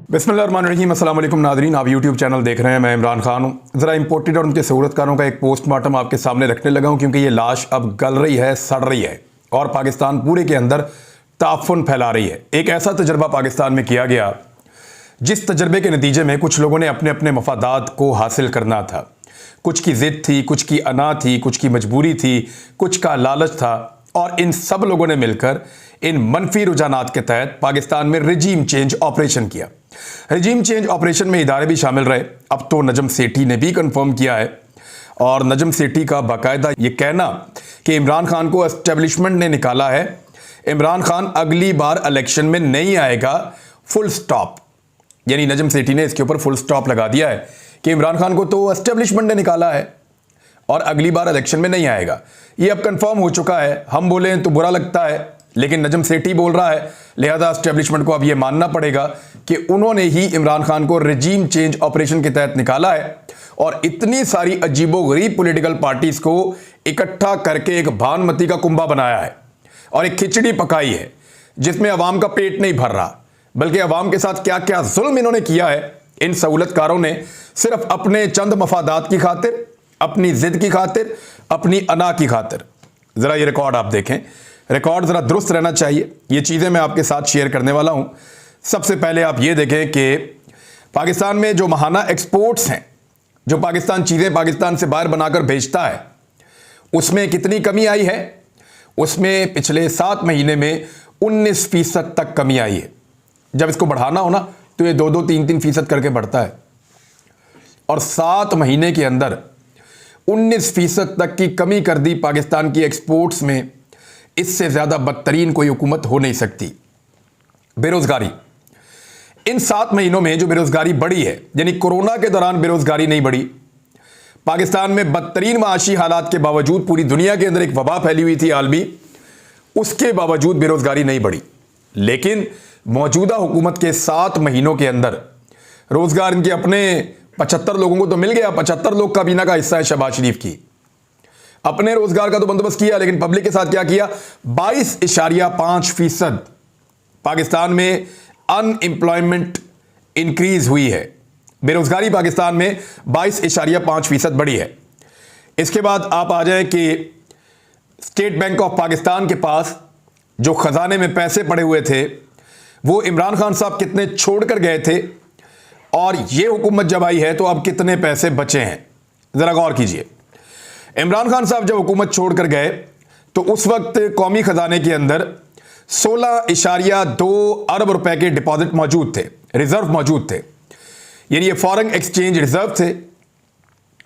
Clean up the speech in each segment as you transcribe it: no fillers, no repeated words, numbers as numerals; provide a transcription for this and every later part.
बिस्मिल्लाहिर्रहमानिर्रहीम, अस्सलाम वालेकुम नाज़रीन। आप यूट्यूब चैनल देख रहे हैं, मैं इमरान खान हूँ। ज़रा इम्पोर्टेड और उनके सहूलतकारों का एक पोस्टमार्टम आपके सामने रखने लगा हूँ, क्योंकि ये लाश अब गल रही है, सड़ रही है और पाकिस्तान पूरे के अंदर ताफ़ुन फैला रही है। एक ऐसा तजर्बा पाकिस्तान में किया गया जिस तजर्बे के नतीजे में कुछ लोगों ने अपने अपने मफादात को हासिल करना था। कुछ की ज़िद थी, कुछ की अना थी, कुछ की मजबूरी थी, कुछ का लालच था, और इन सब लोगों ने मिलकर इन मनफी रुझानात के तहत पाकिस्तान में रजीम चेंज ऑपरेशन किया। रजीम चेंज ऑपरेशन में इदारे भी शामिल रहे। अब तो नजम सेठी ने भी कंफर्म किया है, और नजम सेठी का बाकायदा ये कहना कि इमरान खान को एस्टेब्लिशमेंट ने निकाला है, इमरान खान अगली बार इलेक्शन में नहीं आएगा, फुल स्टॉप। यानी नजम सेठी ने इसके ऊपर फुल स्टॉप लगा दिया है कि इमरान खान को तो एस्टेब्लिशमेंट ने निकाला है और अगली बार इलेक्शन में नहीं आएगा। ये अब कंफर्म हो चुका है। हम बोलें तो बुरा लगता है, लेकिन नजम सेठी बोल रहा है, लिहाजा एस्टेब्लिशमेंट को अब यह मानना पड़ेगा कि उन्होंने ही इमरान खान को रजीम चेंज ऑपरेशन के तहत निकाला है और इतनी सारी अजीबोगरीब पॉलिटिकल पार्टीज को इकट्ठा करके एक भानमती का कुंभा बनाया है और एक खिचड़ी पकाई है जिसमें अवाम का पेट नहीं भर रहा, बल्कि अवाम के साथ क्या क्या जुल्म इन्होंने किया है। इन सहूलतकारों ने सिर्फ अपने चंद मफादात की खातिर, अपनी जिद की खातिर, अपनी अना की खातिर। जरा ये रिकॉर्ड आप देखें, रिकॉर्ड जरा दुरुस्त रहना चाहिए। ये चीजें मैं आपके साथ शेयर करने वाला हूं। सबसे पहले आप ये देखें कि पाकिस्तान में जो माहाना एक्सपोर्ट्स हैं, जो पाकिस्तान चीजें पाकिस्तान से बाहर बनाकर भेजता है, उसमें कितनी कमी आई है। उसमें पिछले 7 महीने में 19% तक कमी आई है। जब इसको बढ़ाना हो ना तो ये 2-2, 3-3% करके बढ़ता है, और 7 महीने के अंदर 19% तक की कमी कर दी पाकिस्तान की एक्सपोर्ट्स में। इससे ज्यादा बदतरीन कोई हुकूमत हो नहीं सकती। बेरोजगारी, इन 7 महीनों में जो बेरोजगारी बढ़ी है, यानी कोरोना के दौरान बेरोजगारी नहीं बढ़ी। पाकिस्तान में बदतरीन माशी हालात के बावजूद, पूरी दुनिया के अंदर एक वबा फैली हुई थी आलमी, उसके बावजूद बेरोजगारी नहीं बढ़ी। लेकिन मौजूदा हुकूमत के 7 महीनों के अंदर रोजगार इनके अपने 75 लोगों को तो मिल गया। 75 लोग काबीना का हिस्सा है शहबाज शरीफ की। अपने रोजगार का तो बंदोबस्त किया, लेकिन पब्लिक के साथ क्या किया। 22.5% पाकिस्तान में अनएम्प्लॉयमेंट इंक्रीज हुई है। बेरोजगारी पाकिस्तान में 22.5% बढ़ी है। इसके बाद आप आ जाए कि स्टेट बैंक ऑफ पाकिस्तान के पास जो खजाने में पैसे पड़े हुए थे, वो इमरान खान साहब कितने छोड़कर गए थे, और ये हुकूमत जब आई है तो अब कितने पैसे बचे हैं, जरा गौर कीजिए। इमरान खान साहब जब हुकूमत छोड़कर गए तो उस वक्त कौमी खजाने के अंदर 16.2 अरब रुपए के डिपॉजिट मौजूद थे, रिजर्व मौजूद थे। यानी ये फॉरेन एक्सचेंज रिजर्व थे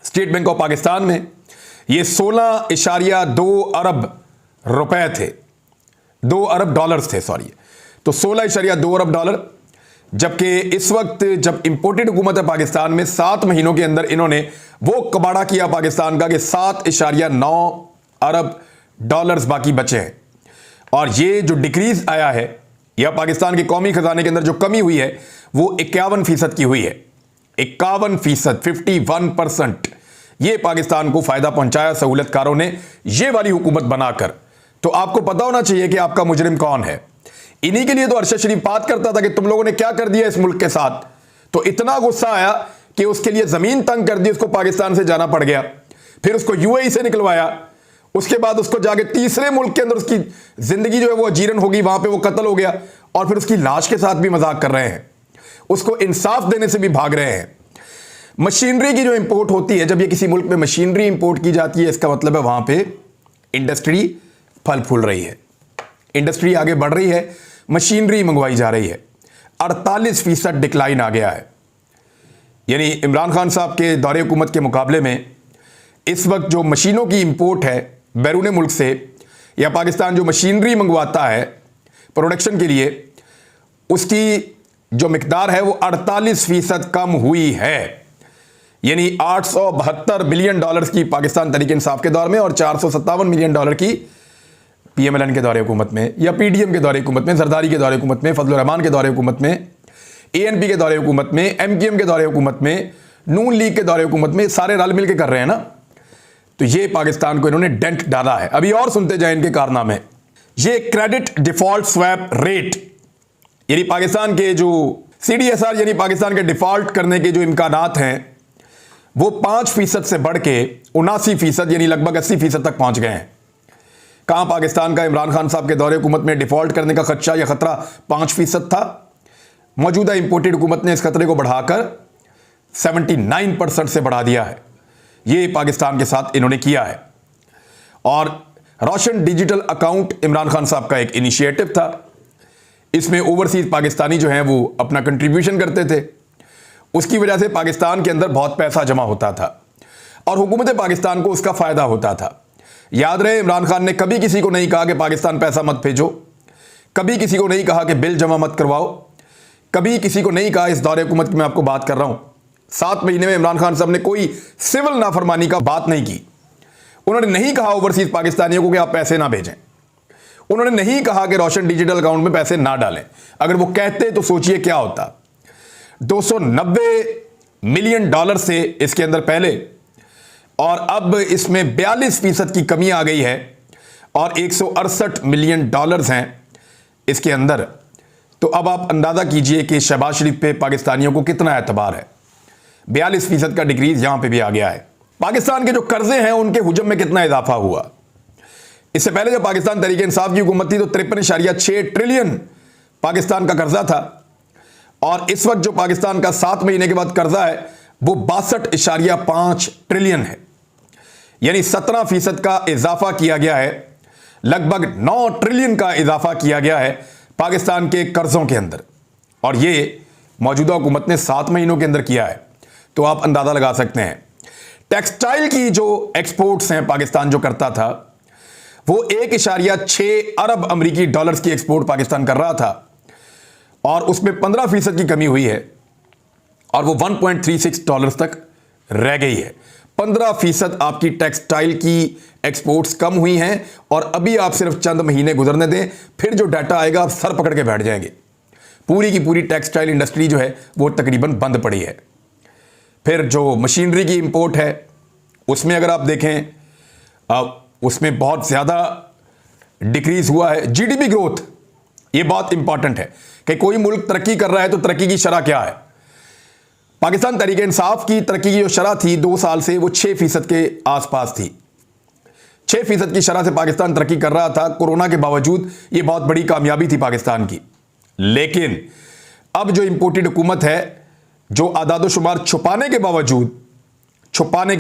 स्टेट बैंक ऑफ पाकिस्तान में। ये 16.2 अरब रुपए थे, 2 अरब डॉलर्स थे, सॉरी। तो 16.2 अरब डॉलर, जबकि इस वक्त जब इंपोर्टेड हुकूमत है पाकिस्तान में, 7 महीनों के अंदर इन्होंने वो कबाड़ा किया पाकिस्तान का कि 7.9 अरब डॉलर्स बाकी बचे हैं। और ये जो डिक्रीज आया है, या पाकिस्तान के कौमी खजाने के अंदर जो कमी हुई है, वो 51% की हुई है। 51%, 51%। ये पाकिस्तान को फायदा पहुंचाया सहूलतकारों ने ये वाली हुकूमत बनाकर। तो आपको पता होना चाहिए कि आपका मुजरिम कौन है। इन्हीं के लिए तो अरशद शरीफ बात करता था कि तुम लोगों ने क्या कर दिया इस मुल्क के साथ। तो इतना गुस्सा आया कि उसके लिए जमीन तंग कर दी, उसको पाकिस्तान से जाना पड़ गया, फिर उसको यूएई से निकलवाया, उसके बाद उसको जाके तीसरे मुल्क के अंदर उसकी जिंदगी जो है वो अजीरन होगी, वहां पे वो कत्ल हो गया, और फिर उसकी लाश के साथ भी मजाक कर रहे हैं, उसको इंसाफ देने से भी भाग रहे हैं। मशीनरी की जो इंपोर्ट होती है, जब ये किसी मुल्क में मशीनरी इंपोर्ट की जाती है, इसका मतलब है वहां पे इंडस्ट्री फल फूल रही है, इंडस्ट्री आगे बढ़ रही है, मशीनरी मंगवाई जा रही है। 48% डिक्लाइन आ गया है। यानी इमरान खान साहब के दौरे हुकूमत के मुकाबले में इस वक्त जो मशीनों की इंपोर्ट है बैरून मुल्क से, या पाकिस्तान जो मशीनरी मंगवाता है प्रोडक्शन के लिए, उसकी जो मिकदार है वो 48% कम हुई है। यानी 872 बिलियन डॉलर्स की पाकिस्तान तहरीक इंसाफ के दौर में, और 457 मिलियन डॉलर की पीएमएलएन के दौरे हुकूमत में, या पीडीएम के दौरे हुकूमत में, जरदारी के दौरे हुकूमत में, फजलुर रहमान के दौरे हुकूमत में, एएनपी के दौरे हुकूमत में, एमक्यूएम के दौरे हुकूमत में, नून लीग के दौरे हुकूमत में, सारे रल मिल के कर रहे हैं ना। तो ये पाकिस्तान को इन्होंने डेंट डाला है। अभी और सुनते जाए इनके कारनामे। ये क्रेडिट डिफॉल्ट स्वैप रेट, यानी पाकिस्तान के जो CDSR यानी पाकिस्तान के डिफॉल्ट करने के जो इम्कानात हैं वो 5% से बढ़ के 79% यानी लगभग 80% तक पहुंच गए हैं। कहां पाकिस्तान का इमरान खान साहब के दौरे हुकूमत में डिफॉल्ट करने का खदशा या खतरा 5% था। मौजूदा इंपोर्टेड हुकूमत ने इस खतरे को बढ़ाकर 79% से बढ़ा दिया है। ये पाकिस्तान के साथ इन्होंने किया है। और रोशन डिजिटल अकाउंट इमरान खान साहब का एक इनिशिएटिव था। इसमें ओवरसीज पाकिस्तानी जो हैं वो अपना कंट्रीब्यूशन करते थे। उसकी वजह से पाकिस्तान के अंदर बहुत पैसा जमा होता था और हुकूमत पाकिस्तान को उसका फायदा होता था। याद रहे, इमरान खान ने कभी किसी को नहीं कहा कि पाकिस्तान पैसा मत भेजो, कभी किसी को नहीं कहा कि बिल जमा मत करवाओ, कभी किसी को नहीं कहा इस दौरे हुकूमत की मैं आपको बात कर रहा हूं। 7 महीने में इमरान खान साहब ने कोई सिविल नाफरमानी का बात नहीं की। उन्होंने नहीं कहा ओवरसीज पाकिस्तानियों को कि आप पैसे ना भेजें। उन्होंने नहीं कहा कि रोशन डिजिटल अकाउंट में पैसे ना डालें। अगर वो कहते तो सोचिए क्या होता। 290 मिलियन डॉलर से इसके अंदर पहले, और अब इसमें 42% की कमी आ गई है और 168 मिलियन डॉलर्स हैं इसके अंदर। तो अब आप अंदाजा कीजिए कि शहबाज शरीफ पे पाकिस्तानियों को कितना एतबार है। 42% का डिक्रीज यहां पे भी आ गया है। पाकिस्तान के जो कर्जे हैं उनके हुजम में कितना इजाफा हुआ। इससे पहले जब पाकिस्तान तहरीक इंसाफ की हुकूमत थी तो 53.6 ट्रिलियन पाकिस्तान का कर्जा था, और इस वक्त जो पाकिस्तान का 7 महीने के बाद कर्जा है वो 62.5 ट्रिलियन है। यानी 17% का इजाफा किया गया है। लगभग 9 ट्रिलियन का इजाफा किया गया है पाकिस्तान के कर्जों के अंदर, और ये मौजूदा हुकूमत ने 7 महीनों के अंदर किया है। तो आप अंदाजा लगा सकते हैं। टेक्सटाइल की जो एक्सपोर्ट्स हैं पाकिस्तान जो करता था वो 1.6 अरब अमेरिकी डॉलर्स की एक्सपोर्ट पाकिस्तान कर रहा था, और उसमें 15% की कमी हुई है और वो 1.36 डॉलर्स तक रह गई है। 15% आपकी टेक्सटाइल की एक्सपोर्ट्स कम हुई हैं, और अभी आप सिर्फ चंद महीने गुजरने दें, फिर जो डाटा आएगा आप सर पकड़ के बैठ जाएंगे। पूरी की पूरी टेक्सटाइल इंडस्ट्री जो है वो तकरीबन बंद पड़ी है। फिर जो मशीनरी की इंपोर्ट है उसमें अगर आप देखें उसमें बहुत ज़्यादा डिक्रीज हुआ है। जीडीपी ग्रोथ, ये बहुत इंपॉर्टेंट है कि कोई मुल्क तरक्की कर रहा है तो तरक्की की शरह क्या है। पाकिस्तान तहरीक इंसाफ की तरक्की की जो शरह थी 2 साल से वो 6% के आसपास थी। 6% की शरह से पाकिस्तान तरक्की कर रहा था। कोरोना के बावजूद ये बहुत बड़ी कामयाबी थी पाकिस्तान की। लेकिन अब जो इंपोर्टेड हुकूमत है, जो आदादोशुमार छुपाने के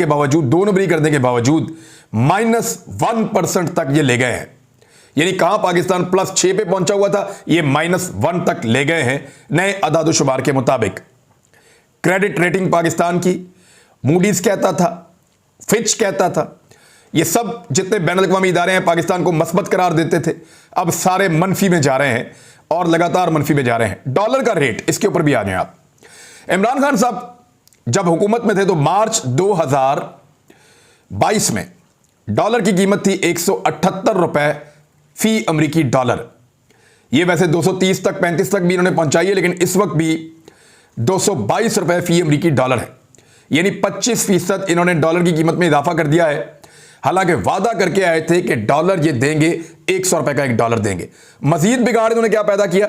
बावजूद 2 नंबरी करने के बावजूद -1% तक ये ले गए हैं। यानी कहां पाकिस्तान +6 पे पहुंचा हुआ था, ये -1 तक ले गए हैं नए आदादोशुमार के मुताबिक। क्रेडिट रेटिंग पाकिस्तान की मूडीज कहता था, फिच कहता था, ये सब जितने बैनुल-अक़वामी इदारे हैं पाकिस्तान को मस्बत करार देते थे, अब सारे मनफी में जा रहे हैं और लगातार मनफी में जा रहे हैं। डॉलर का रेट, इसके ऊपर भी आ जाए आप। इमरान खान साहब जब हुकूमत में थे तो मार्च 2022 में डॉलर की कीमत थी 178 रुपए फी अमेरिकी डॉलर। ये वैसे 230 तक 35 तक भी इन्होंने पहुंचाई है, लेकिन इस वक्त भी 222 रुपए फी अमेरिकी डॉलर है। यानी 25% इन्होंने डॉलर की कीमत में इजाफा कर दिया है। हालांकि वादा करके आए थे कि डॉलर ये देंगे, 100 रुपए का 1 डॉलर देंगे। मजीद बिगाड़ इन्होंने क्या पैदा किया,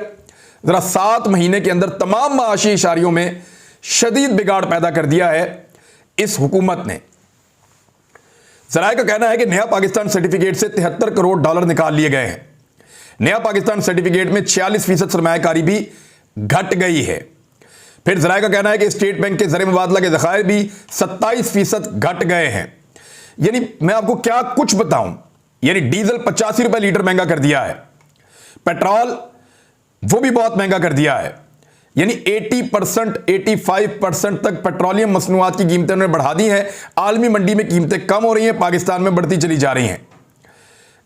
जरा 7 महीने के अंदर तमाम माशी इशारियों में शदीद बिगाड़ पैदा कर दिया है इस हुकूमत ने। जराये का कहना है कि नया पाकिस्तान सर्टिफिकेट से 73 करोड़ डॉलर निकाल लिए गए हैं। नया पाकिस्तान सर्टिफिकेट में 46% सरमायाकारी भी घट गई है। फिर जराये का कहना है कि स्टेट बैंक के ज़र मुबादला के ज़खायर भी 27% घट गए हैं। यानी मैं आपको क्या कुछ बताऊं। यानी डीजल 85 रुपए लीटर महंगा कर दिया है, पेट्रोल वो भी बहुत महंगा कर दिया है। यानी 80% 85% तक पेट्रोलियम मसनूआत की कीमतें उन्होंने बढ़ा दी हैं। आलमी मंडी में कीमतें कम हो रही हैं, पाकिस्तान में बढ़ती चली जा रही हैं।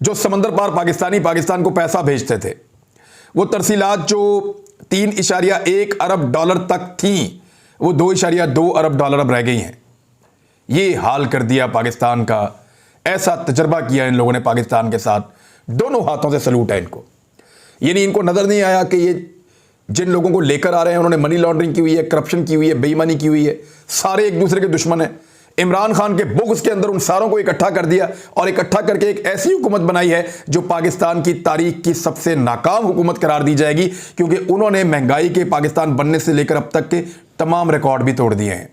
जो समंदर पार पाकिस्तानी पाकिस्तान को पैसा भेजते थे, वो तरसीलात जो 3.1 अरब डॉलर तक थी, वो 2.2 अरब डॉलर अब रह गई हैं। ये हाल कर दिया पाकिस्तान का। ऐसा तजर्बा किया इन लोगों ने पाकिस्तान के साथ। दोनों हाथों से सलूट है इनको। यानी इनको नजर नहीं आया कि ये जिन लोगों को लेकर आ रहे हैं उन्होंने मनी लॉन्ड्रिंग की हुई है, करप्शन की हुई है, बेईमानी की हुई है, सारे एक दूसरे के दुश्मन हैं। इमरान खान के बुग़्ज़ के अंदर उन सारों को इकट्ठा कर दिया और इकट्ठा करके एक ऐसी हुकूमत बनाई है जो पाकिस्तान की तारीख की सबसे नाकाम हुकूमत करार दी जाएगी, क्योंकि उन्होंने महंगाई के पाकिस्तान बनने से लेकर अब तक के तमाम रिकॉर्ड भी तोड़ दिए हैं,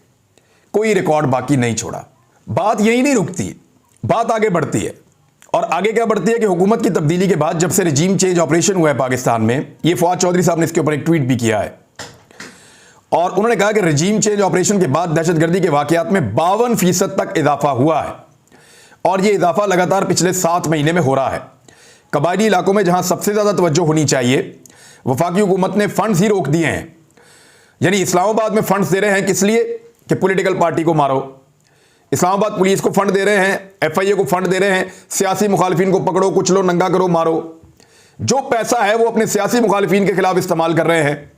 कोई रिकॉर्ड बाकी नहीं छोड़ा। बात यही नहीं रुकती, बात आगे बढ़ती है। और आगे क्या बढ़ती है कि हुकूमत की तब्दीली के बाद जब से रिजीम चेंज ऑपरेशन हुआ है पाकिस्तान में, ये फवाद चौधरी साहब ने इसके ऊपर एक ट्वीट भी किया है और उन्होंने कहा कि रिजीम चेंज ऑपरेशन के बाद दहशतगर्दी के वाकयात में 52% तक इजाफा हुआ है और यह इजाफा लगातार पिछले 7 महीने में हो रहा है। कबायली इलाकों में जहां सबसे ज्यादा तवज्जो होनी चाहिए, वफाकी हुकूमत ने फंड्स ही रोक दिए हैं। यानी इस्लामाबाद में फंड्स दे रहे हैं किस लिए कि पॉलिटिकल पार्टी को मारो, इस्लामाबाद पुलिस को फंड दे रहे हैं, FIA को फंड दे रहे हैं, सियासी मुखालिफिन को पकड़ो, कुचलो, नंगा करो, मारो। जो पैसा है वो अपने सियासी मुखालिफिन के खिलाफ इस्तेमाल कर रहे हैं।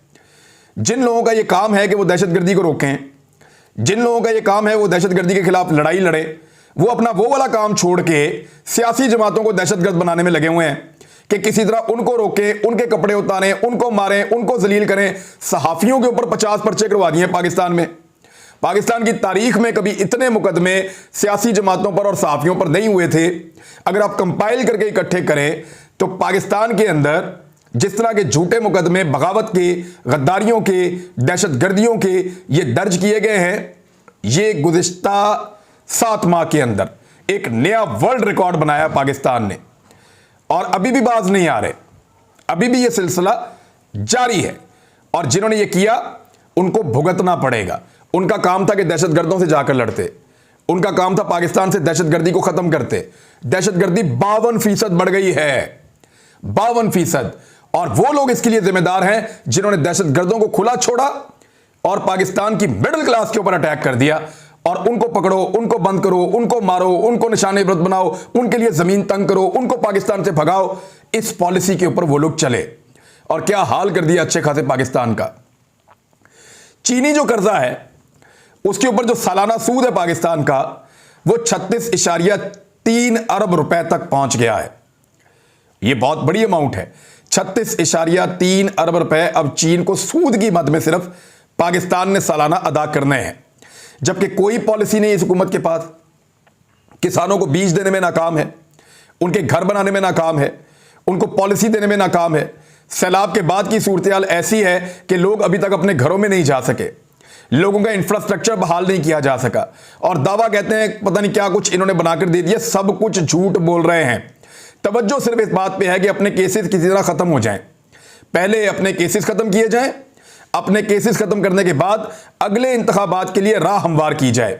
जिन लोगों का ये काम है कि वो दहशतगर्दी को रोकें, जिन लोगों का ये काम है वो दहशतगर्दी के खिलाफ लड़ाई लड़े, वो अपना वो वाला काम छोड़ के सियासी जमातों को दहशतगर्द बनाने में लगे हुए हैं कि किसी तरह उनको रोकें, उनके कपड़े उतारें, उनको मारें, उनको जलील करें। सहाफियों के ऊपर 50 पर्चे करवा दिए पाकिस्तान में। पाकिस्तान की तारीख में कभी इतने मुकदमे सियासी जमातों पर और सहाफियों पर नहीं हुए थे। अगर आप कंपाइल करके इकट्ठे करें तो पाकिस्तान के अंदर जिस तरह के झूठे मुकदमे बगावत के, गद्दारियों के, दहशतगर्दियों के ये दर्ज किए गए हैं, ये गुज़िश्ता 7 माह के अंदर एक नया वर्ल्ड रिकॉर्ड बनाया पाकिस्तान ने और अभी भी बाज नहीं आ रहे, अभी भी ये सिलसिला जारी है। और जिन्होंने ये किया उनको भुगतना पड़ेगा। उनका काम था कि दहशतगर्दों से जाकर लड़ते, उनका काम था पाकिस्तान से दहशतगर्दी को खत्म करते। दहशतगर्दी 52% बढ़ गई है, 52%। और वो लोग इसके लिए जिम्मेदार हैं जिन्होंने दहशतगर्दों को खुला छोड़ा और पाकिस्तान की मिडिल क्लास के ऊपर अटैक कर दिया। और उनको पकड़ो, उनको बंद करो, उनको मारो, उनको निशाने इबरत बनाओ, उनके लिए जमीन तंग करो, उनको पाकिस्तान से भगाओ। इस पॉलिसी के ऊपर वो लोग चले और क्या हाल कर दिया अच्छे खासे पाकिस्तान का। चीनी जो कर्जा है उसके ऊपर जो सालाना सूद है पाकिस्तान का, वो 36.3 अरब रुपए तक पहुंच गया है। यह बहुत बड़ी अमाउंट है। 36.3 अरब रुपए अब चीन को सूद की मद में सिर्फ पाकिस्तान ने सालाना अदा करने हैं, जबकि कोई पॉलिसी नहीं इस हुकूमत के पास। किसानों को बीज देने में नाकाम है, उनके घर बनाने में नाकाम है, उनको पॉलिसी देने में नाकाम है। सैलाब के बाद की सूरत हाल ऐसी है कि लोग अभी तक अपने घरों में नहीं जा सके, लोगों का इंफ्रास्ट्रक्चर बहाल नहीं किया जा सका और दावा कहते हैं पता नहीं क्या कुछ इन्होंने बनाकर दे दिया। सब कुछ झूठ बोल रहे हैं। तवज्जो सिर्फ इस बात पे है कि अपने केसेस किसी तरह खत्म हो जाएं। पहले अपने केसेस खत्म किए जाएं, अपने केसेस खत्म करने के बाद अगले इंतखाबात के लिए राह हमवार की जाए।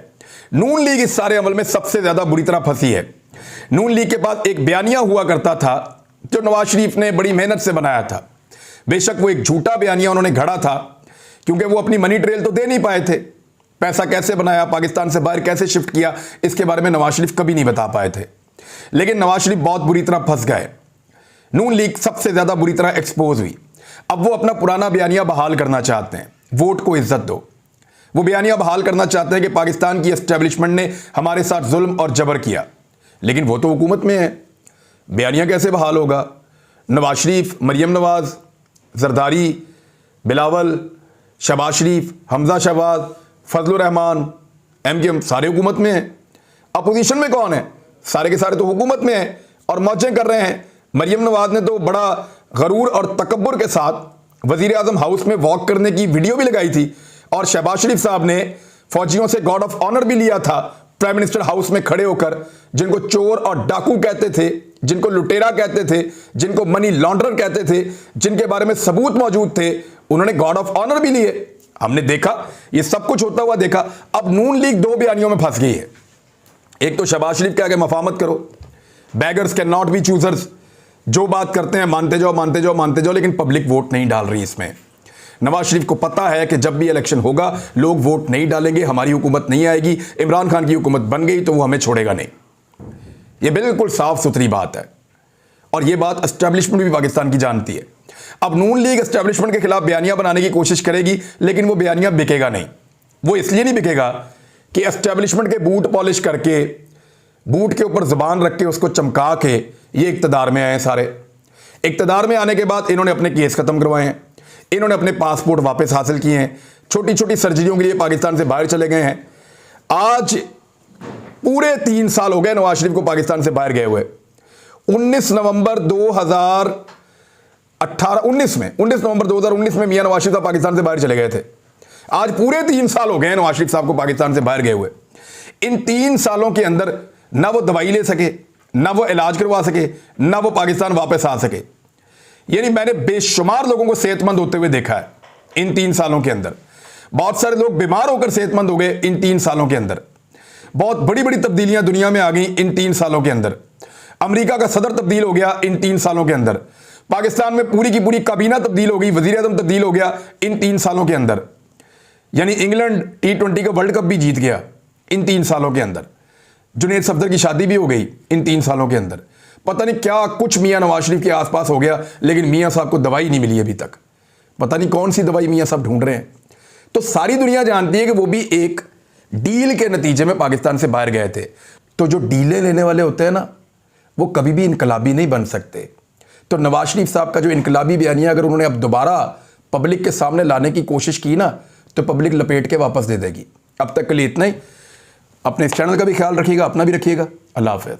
नून लीग इस सारे अमल में सबसे ज्यादा बुरी तरह फंसी है। नून लीग के पास एक बयानिया हुआ करता था जो नवाज शरीफ ने बड़ी मेहनत से बनाया था। बेशक वो एक झूठा बयानिया उन्होंने घड़ा था क्योंकि वो अपनी मनी ट्रेल तो दे नहीं पाए थे। पैसा कैसे बनाया, पाकिस्तान से बाहर कैसे शिफ्ट किया, इसके बारे में नवाज शरीफ कभी नहीं बता पाए थे। लेकिन नवाज शरीफ बहुत बुरी तरह फंस गए। नून लीग सबसे ज्यादा बुरी तरह एक्सपोज हुई। अब वो अपना पुराना बयानिया बहाल करना चाहते हैं, वोट को इज्जत दो। वो बयानिया बहाल करना चाहते हैं कि पाकिस्तान की एस्टेब्लिशमेंट ने हमारे साथ जुल्म और जबर किया, लेकिन वो तो हुकूमत में है। बयानिया कैसे बहाल होगा? नवाज शरीफ, मरियम नवाज, जरदारी, बिलावल, शहबाज शरीफ, हमजा शहबाज, फजलुर रहमान, MKM सारे हुकूमत में हैं। अपोजिशन में कौन है? सारे के सारे तो हुकूमत में हैं और मौजें कर रहे हैं। मरियम नवाज ने तो बड़ा गरूर और तकब्बुर के साथ वजीर आजम हाउस में वॉक करने की वीडियो भी लगाई थी और शहबाज शरीफ साहब ने फौजियों से गॉड ऑफ ऑनर भी लिया था प्राइम मिनिस्टर हाउस में खड़े होकर। जिनको चोर और डाकू कहते थे, जिनको लुटेरा कहते थे, जिनको मनी लॉन्ड्रर कहते थे, जिनके बारे में सबूत मौजूद थे, उन्होंने गॉड ऑफ ऑनर भी लिए। हमने देखा, ये सब कुछ होता हुआ देखा। अब नून लीग 2 बयानियों में फंस गई है। एक तो शहबाज शरीफ के आगे मफामत करो, beggars can not be choosers, जो बात करते हैं मानते जाओ मानते जाओ मानते जाओ, लेकिन पब्लिक वोट नहीं डाल रही इसमें। नवाज शरीफ को पता है कि जब भी इलेक्शन होगा लोग वोट नहीं डालेंगे, हमारी हुकूमत नहीं आएगी, इमरान खान की हुकूमत बन गई तो वो हमें छोड़ेगा नहीं। ये बिल्कुल साफ सुथरी बात है और ये बात एस्टेब्लिशमेंट भी पाकिस्तान की जानती है। अब नून लीग एस्टेब्लिशमेंट के खिलाफ बयानिया बनाने की कोशिश करेगी, लेकिन वो बयानिया बिकेगा नहीं। वो इसलिए नहीं बिकेगा कि एस्टेब्लिशमेंट के बूट पॉलिश करके, बूट के ऊपर जबान रख के, उसको चमका के ये इक्तदार में आए। सारे इक्तदार में आने के बाद इन्होंने अपने केस खत्म करवाए हैं, इन्होंने अपने पासपोर्ट वापस हासिल किए हैं, छोटी छोटी सर्जरियों के लिए पाकिस्तान से बाहर चले गए हैं। आज पूरे 3 साल हो गए नवाज शरीफ को पाकिस्तान से बाहर गए हुए। 19 नवंबर 2019 में मियां नवाज शरीफ साहब पाकिस्तान से बाहर चले गए थे। आज पूरे 3 साल हो गए नवाज शरीफ साहब को पाकिस्तान से बाहर गए हुए। इन 3 सालों के अंदर ना वो दवाई ले सके, ना वो इलाज करवा सके, ना वो पाकिस्तान वापस आ सके। यानी मैंने बेशुमार लोगों को सेहतमंद होते हुए देखा है इन 3 सालों के अंदर। बहुत सारे लोग बीमार होकर सेहतमंद हो गए इन 3 सालों के अंदर। बहुत बड़ी बड़ी तब्दीलियां दुनिया में आ गई इन 3 सालों के अंदर। अमेरिका का सदर तब्दील हो गया इन 3 सालों के अंदर। पाकिस्तान में पूरी की पूरी काबीना तब्दील हो गई, वजीर आज़म तब्दील हो गया इन 3 सालों के अंदर। यानी इंग्लैंड T20 का वर्ल्ड कप भी जीत गया इन 3 सालों के अंदर। जुनैद सफदर की शादी भी हो गई इन 3 सालों के अंदर। पता नहीं क्या कुछ मियां नवाज शरीफ के आसपास हो गया, लेकिन मियां साहब को दवाई नहीं मिली अभी तक। पता नहीं कौन सी दवाई मियां साहब ढूंढ रहे हैं। तो सारी दुनिया जानती है कि वो भी एक डील के नतीजे में पाकिस्तान से बाहर गए थे। तो जो डीलें लेने वाले होते हैं ना, वो कभी भी इनकलाबी नहीं बन सकते। तो नवाज शरीफ साहब का जो इनकलाबी बयानिया अगर उन्होंने अब दोबारा पब्लिक के सामने लाने की कोशिश की ना, तो पब्लिक लपेट के वापस दे देगी। अब तक के लिए इतना ही। अपने इस चैनल का भी ख्याल रखिएगा, अपना भी रखिएगा। अल्लाह हाफ़िज़।